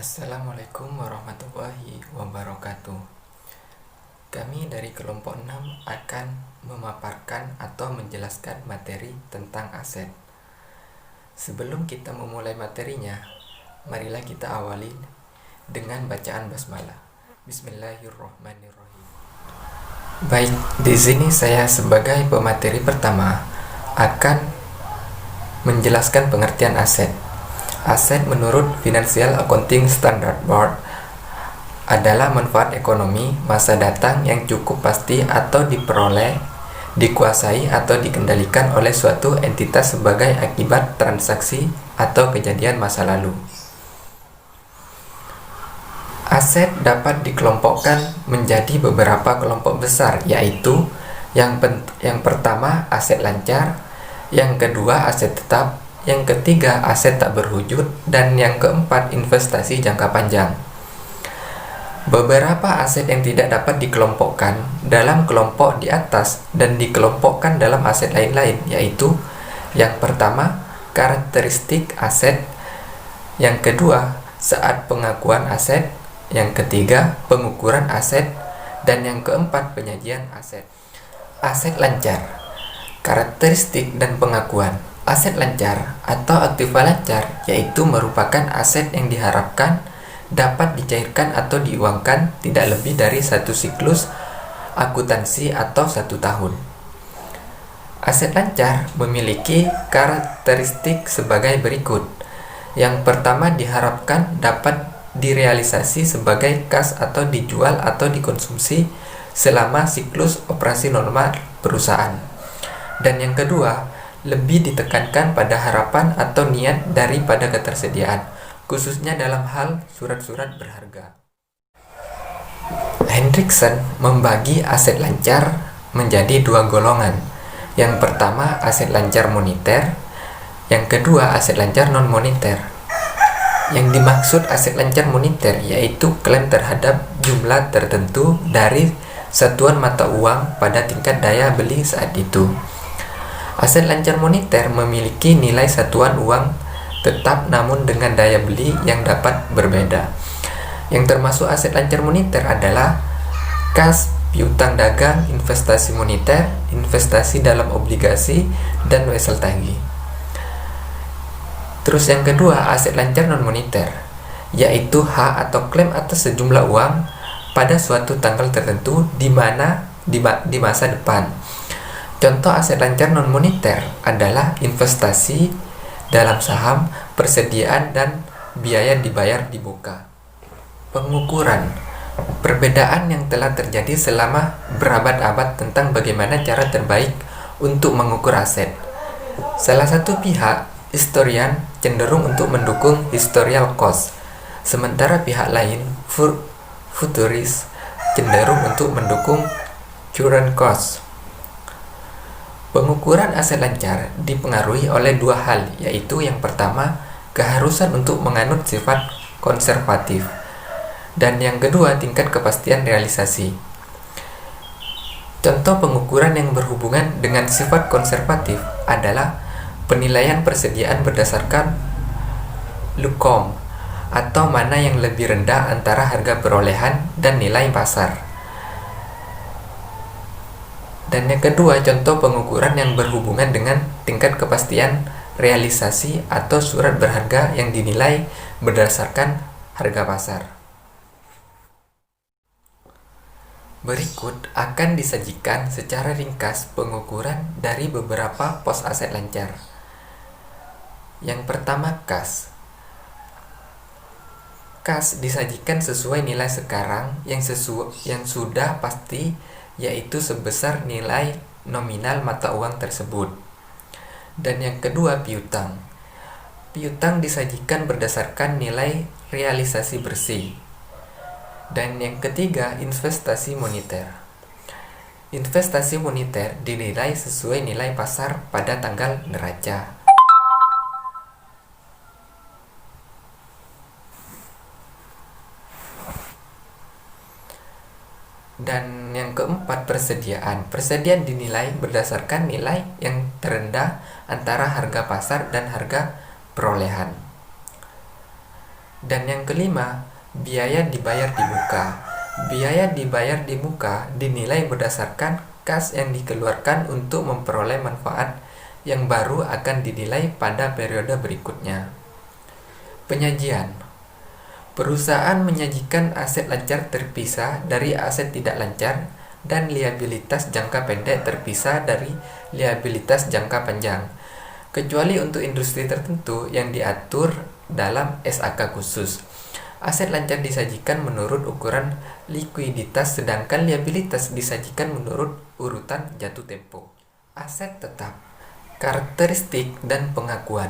Assalamualaikum warahmatullahi wabarakatuh. Kami dari kelompok 6 akan memaparkan atau menjelaskan materi tentang aset. Sebelum kita memulai materinya, marilah kita awali dengan bacaan basmalah. Bismillahirrahmanirrahim. Baik, di sini saya sebagai pemateri pertama akan menjelaskan pengertian aset. Aset menurut Financial Accounting Standard Board adalah manfaat ekonomi masa datang yang cukup pasti atau diperoleh, dikuasai atau dikendalikan oleh suatu entitas sebagai akibat transaksi atau kejadian masa lalu. Aset dapat dikelompokkan menjadi beberapa kelompok besar, yaitu yang pertama aset lancar, yang kedua aset tetap, yang ketiga aset tak berwujud, dan yang keempat investasi jangka panjang. Beberapa aset yang tidak dapat dikelompokkan dalam kelompok di atas dan dikelompokkan dalam aset lain-lain, yaitu yang pertama karakteristik aset, yang kedua saat pengakuan aset, yang ketiga pengukuran aset, dan yang keempat penyajian aset. Aset lancar, karakteristik dan pengakuan. Aset lancar atau aktiva lancar yaitu merupakan aset yang diharapkan dapat dicairkan atau diuangkan tidak lebih dari satu siklus akuntansi atau 1 tahun. Aset lancar memiliki karakteristik sebagai berikut. Yang pertama, diharapkan dapat direalisasi sebagai kas atau dijual atau dikonsumsi selama siklus operasi normal perusahaan. Dan yang kedua, lebih ditekankan pada harapan atau niat daripada ketersediaan, khususnya dalam hal surat-surat berharga. Hendriksen membagi aset lancar menjadi 2 golongan. Yang pertama aset lancar moneter, yang kedua aset lancar non-moneter. Yang dimaksud aset lancar moneter yaitu klaim terhadap jumlah tertentu dari satuan mata uang pada tingkat daya beli saat itu. Aset lancar moneter memiliki nilai satuan uang tetap namun dengan daya beli yang dapat berbeda. Yang termasuk aset lancar moneter adalah kas, piutang dagang, investasi moneter, investasi dalam obligasi, dan wesel tagih. Terus yang kedua, aset lancar non moneter, yaitu hak atau klaim atas sejumlah uang pada suatu tanggal tertentu di masa depan. Contoh aset lancar non-moneter adalah investasi dalam saham, persediaan, dan biaya dibayar di muka. Pengukuran, perbedaan yang telah terjadi selama berabad-abad tentang bagaimana cara terbaik untuk mengukur aset. Salah satu pihak, historian, cenderung untuk mendukung historical cost, sementara pihak lain, futuris, cenderung untuk mendukung current cost. Pengukuran aset lancar dipengaruhi oleh 2 hal, yaitu yang pertama, keharusan untuk menganut sifat konservatif, dan yang kedua, tingkat kepastian realisasi. Contoh pengukuran yang berhubungan dengan sifat konservatif adalah penilaian persediaan berdasarkan LUCOM, atau mana yang lebih rendah antara harga perolehan dan nilai pasar. Dan yang kedua, contoh pengukuran yang berhubungan dengan tingkat kepastian realisasi atau surat berharga yang dinilai berdasarkan harga pasar. Berikut akan disajikan secara ringkas pengukuran dari beberapa pos aset lancar. Yang pertama, kas. Kas disajikan sesuai nilai sekarang yang sudah pasti, yaitu sebesar nilai nominal mata uang tersebut. Dan yang kedua, piutang. Piutang disajikan berdasarkan nilai realisasi bersih. Dan yang ketiga, investasi moneter. Investasi moneter dinilai sesuai nilai pasar pada tanggal neraca. Dan yang keempat, persediaan. Persediaan dinilai berdasarkan nilai yang terendah antara harga pasar dan harga perolehan. Dan yang kelima, biaya dibayar di muka. Biaya dibayar di muka dinilai berdasarkan kas yang dikeluarkan untuk memperoleh manfaat yang baru akan dinilai pada periode berikutnya. Penyajian. Perusahaan menyajikan aset lancar terpisah dari aset tidak lancar dan liabilitas jangka pendek terpisah dari liabilitas jangka panjang, kecuali untuk industri tertentu yang diatur dalam SAK khusus. Aset lancar disajikan menurut ukuran likuiditas, sedangkan liabilitas disajikan menurut urutan jatuh tempo. Aset tetap, karakteristik dan pengakuan.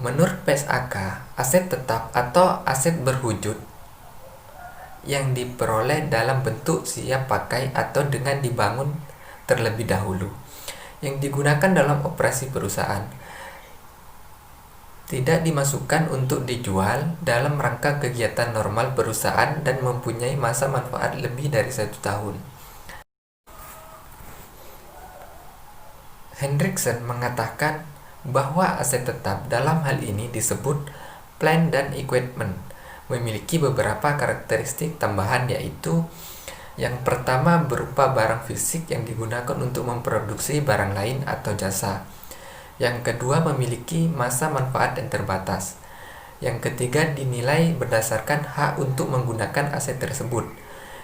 Menurut PSAK, aset tetap atau aset berwujud yang diperoleh dalam bentuk siap pakai atau dengan dibangun terlebih dahulu, yang digunakan dalam operasi perusahaan, tidak dimasukkan untuk dijual dalam rangka kegiatan normal perusahaan dan mempunyai masa manfaat lebih dari 1 tahun. Hendriksen mengatakan bahwa aset tetap dalam hal ini disebut plant dan equipment memiliki beberapa karakteristik tambahan, yaitu yang pertama berupa barang fisik yang digunakan untuk memproduksi barang lain atau jasa. Yang kedua memiliki masa manfaat yang terbatas. Yang ketiga dinilai berdasarkan hak untuk menggunakan aset tersebut.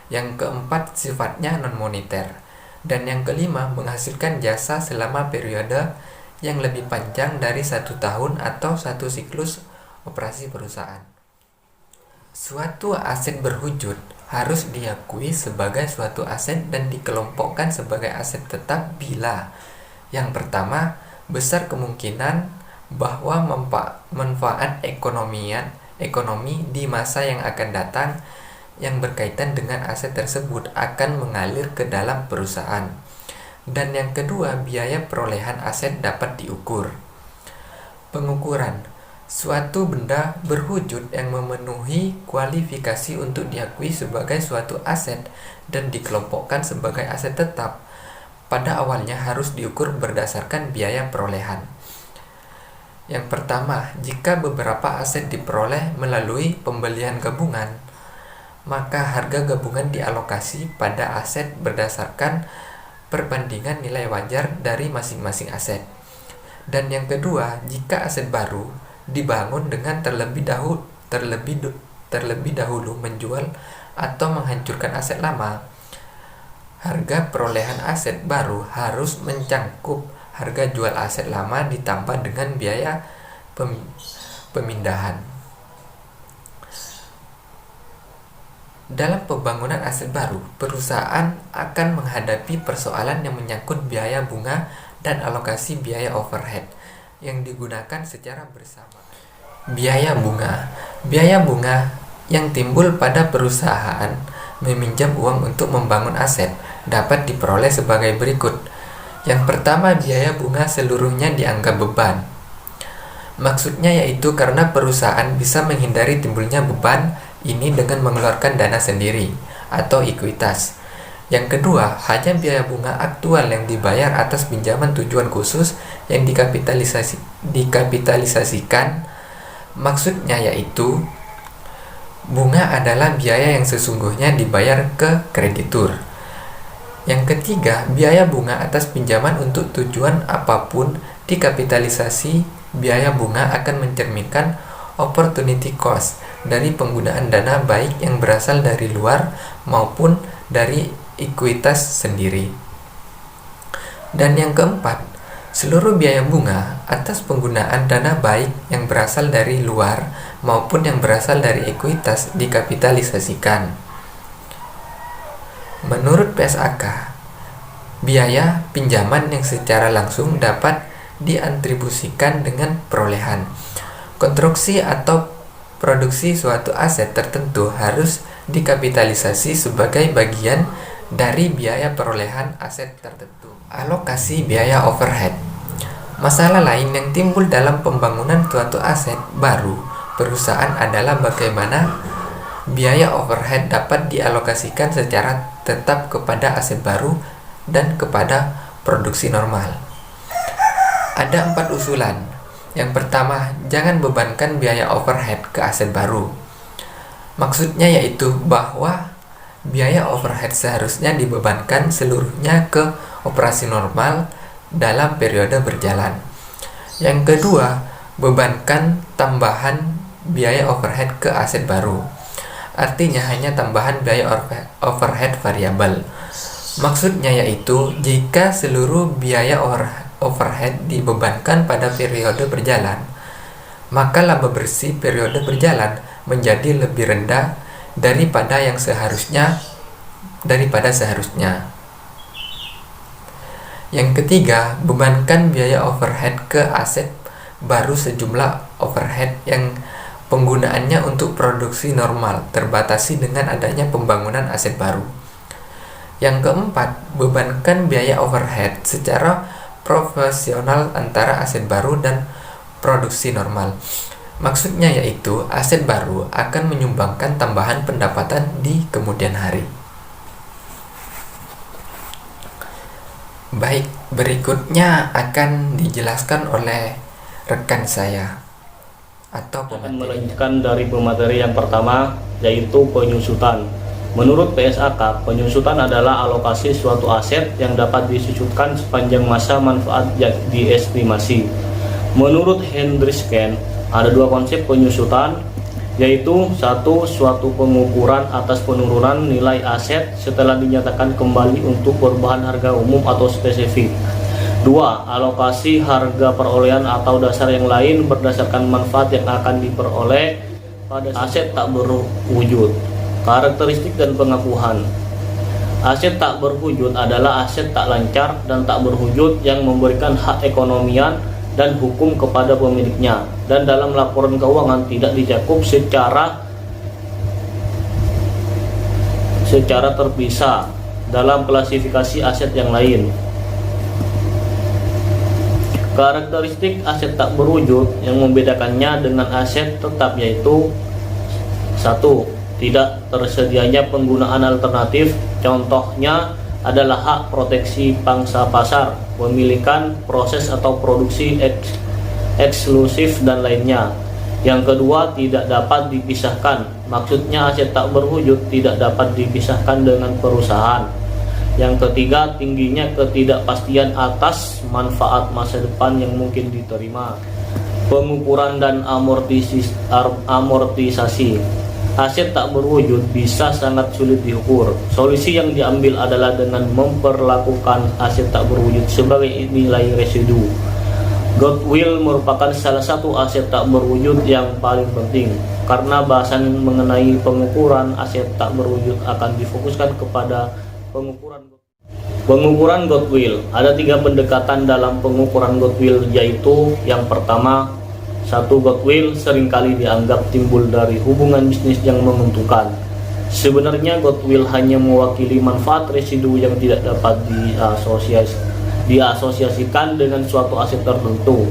Yang keempat sifatnya non-moneter. Dan yang kelima menghasilkan jasa selama periode yang lebih panjang dari 1 tahun atau 1 siklus operasi perusahaan. Suatu aset berwujud harus diakui sebagai suatu aset dan dikelompokkan sebagai aset tetap bila yang pertama, besar kemungkinan bahwa manfaat ekonomi di masa yang akan datang yang berkaitan dengan aset tersebut akan mengalir ke dalam perusahaan. Dan yang kedua, biaya perolehan aset dapat diukur. Pengukuran. Suatu benda berwujud yang memenuhi kualifikasi untuk diakui sebagai suatu aset dan dikelompokkan sebagai aset tetap pada awalnya harus diukur berdasarkan biaya perolehan. Yang pertama, jika beberapa aset diperoleh melalui pembelian gabungan, maka harga gabungan dialokasi pada aset berdasarkan perbandingan nilai wajar dari masing-masing aset. Dan yang kedua, jika aset baru dibangun dengan terlebih dahulu menjual atau menghancurkan aset lama, harga perolehan aset baru harus mencangkup harga jual aset lama ditambah dengan biaya pemindahan. Dalam pembangunan aset baru, perusahaan akan menghadapi persoalan yang menyangkut biaya bunga dan alokasi biaya overhead yang digunakan secara bersama. Biaya bunga yang timbul pada perusahaan meminjam uang untuk membangun aset dapat diperoleh sebagai berikut. Yang pertama, biaya bunga seluruhnya dianggap beban. Maksudnya yaitu karena perusahaan bisa menghindari timbulnya beban ini dengan mengeluarkan dana sendiri atau ekuitas. Yang kedua, hanya biaya bunga aktual yang dibayar atas pinjaman tujuan khusus yang dikapitalisasikan. Maksudnya yaitu bunga adalah biaya yang sesungguhnya dibayar ke kreditur. Yang ketiga, biaya bunga atas pinjaman untuk tujuan apapun dikapitalisasi. Biaya bunga akan mencerminkan opportunity cost dari penggunaan dana baik yang berasal dari luar maupun dari ekuitas sendiri. Dan yang keempat, seluruh biaya bunga atas penggunaan dana baik yang berasal dari luar maupun yang berasal dari ekuitas dikapitalisasikan. Menurut PSAK, biaya pinjaman yang secara langsung dapat diatribusikan dengan perolehan. Konstruksi atau produksi suatu aset tertentu harus dikapitalisasi sebagai bagian dari biaya perolehan aset tertentu. Alokasi biaya overhead. Masalah lain yang timbul dalam pembangunan suatu aset baru perusahaan adalah bagaimana biaya overhead dapat dialokasikan secara tetap kepada aset baru dan kepada produksi normal. Ada 4 usulan. Yang pertama, jangan bebankan biaya overhead ke aset baru. Maksudnya yaitu bahwa biaya overhead seharusnya dibebankan seluruhnya ke operasi normal dalam periode berjalan. Yang kedua, bebankan tambahan biaya overhead ke aset baru. Artinya hanya tambahan biaya overhead variabel. Maksudnya yaitu jika seluruh biaya overhead dibebankan pada periode berjalan, maka laba bersih periode berjalan menjadi lebih rendah daripada seharusnya. Yang ketiga, bebankan biaya overhead ke aset baru sejumlah overhead yang penggunaannya untuk produksi normal terbatasi dengan adanya pembangunan aset baru. Yang keempat, bebankan biaya overhead secara proporsional antara aset baru dan produksi normal. Maksudnya yaitu aset baru akan menyumbangkan tambahan pendapatan di kemudian hari. Baik, berikutnya akan dijelaskan oleh rekan saya atau akan melanjutkan dari pemateri yang pertama, yaitu penyusutan. Menurut PSAK, penyusutan adalah alokasi suatu aset yang dapat disusutkan sepanjang masa manfaat yang diestimasi. Menurut Hendrisken, ada dua konsep penyusutan, yaitu satu, suatu pengukuran atas penurunan nilai aset setelah dinyatakan kembali untuk perubahan harga umum atau spesifik. Dua, alokasi harga perolehan atau dasar yang lain berdasarkan manfaat yang akan diperoleh pada aset tak berwujud. Karakteristik dan pengakuan. Aset tak berwujud adalah aset tak lancar dan tak berwujud yang memberikan hak ekonomian dan hukum kepada pemiliknya, dan dalam laporan keuangan tidak dicakup secara terpisah dalam klasifikasi aset yang lain. Karakteristik aset tak berwujud yang membedakannya dengan aset tetap yaitu: 1. Tidak tersedianya penggunaan alternatif, contohnya adalah hak proteksi pangsa pasar, pemilikan, proses atau produksi eksklusif dan lainnya. Yang kedua, tidak dapat dipisahkan, maksudnya aset tak berwujud tidak dapat dipisahkan dengan perusahaan. Yang ketiga, tingginya ketidakpastian atas manfaat masa depan yang mungkin diterima. Pengukuran dan amortisasi. Aset tak berwujud bisa sangat sulit diukur. Solusi yang diambil adalah dengan memperlakukan aset tak berwujud sebagai nilai residu. Goodwill merupakan salah satu aset tak berwujud yang paling penting, karena bahasan mengenai pengukuran aset tak berwujud akan difokuskan kepada pengukuran goodwill. Ada 3 pendekatan dalam pengukuran goodwill, yaitu yang pertama, 1. Goodwill seringkali dianggap timbul dari hubungan bisnis yang menguntungkan. Sebenarnya goodwill hanya mewakili manfaat residu yang tidak dapat diasosiasikan dengan suatu aset tertentu.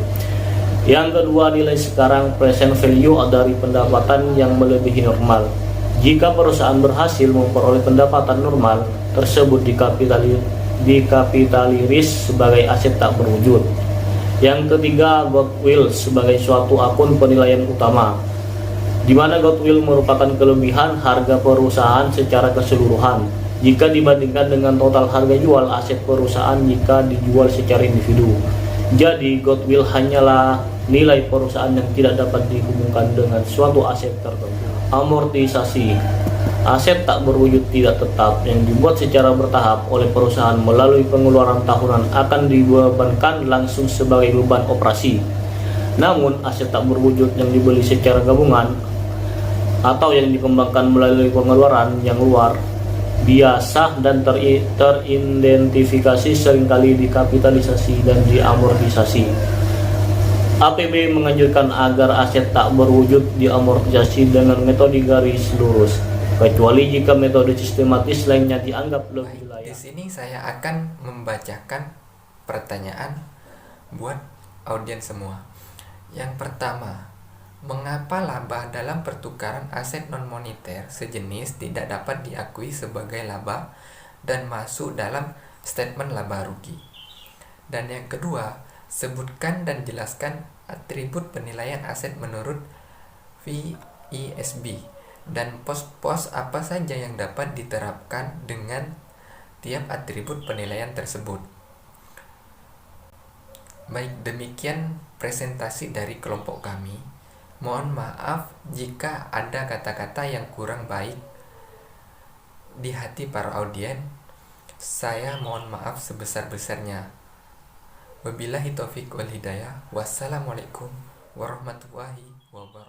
Yang kedua, nilai sekarang present value dari pendapatan yang melebihi normal. Jika perusahaan berhasil memperoleh pendapatan normal tersebut dikapitalisasi sebagai aset tak berwujud. Yang ketiga, goodwill sebagai suatu akun penilaian utama, di mana goodwill merupakan kelebihan harga perusahaan secara keseluruhan jika dibandingkan dengan total harga jual aset perusahaan jika dijual secara individu. Jadi, goodwill hanyalah nilai perusahaan yang tidak dapat dihubungkan dengan suatu aset tertentu. Amortisasi. Aset tak berwujud tidak tetap yang dibuat secara bertahap oleh perusahaan melalui pengeluaran tahunan akan dibebankan langsung sebagai beban operasi. Namun, aset tak berwujud yang dibeli secara gabungan atau yang dikembangkan melalui pengeluaran yang luar biasa dan teridentifikasi seringkali dikapitalisasi dan diamortisasi. APB menganjurkan agar aset tak berwujud diamortisasi dengan metode garis lurus, kecuali jika metode sistematis lainnya dianggap lebih layak. Di sini saya akan membacakan pertanyaan buat audiens semua. Yang pertama, mengapa laba dalam pertukaran aset non-moneter sejenis tidak dapat diakui sebagai laba dan masuk dalam statement laba rugi? Dan yang kedua, sebutkan dan jelaskan atribut penilaian aset menurut VISB, dan pos-pos apa saja yang dapat diterapkan dengan tiap atribut penilaian tersebut. Baik, demikian presentasi dari kelompok kami. Mohon maaf jika ada kata-kata yang kurang baik di hati para audien. Saya mohon maaf sebesar-besarnya. Wabillahi taufiq wal hidayah. Wassalamualaikum warahmatullahi wabarakatuh.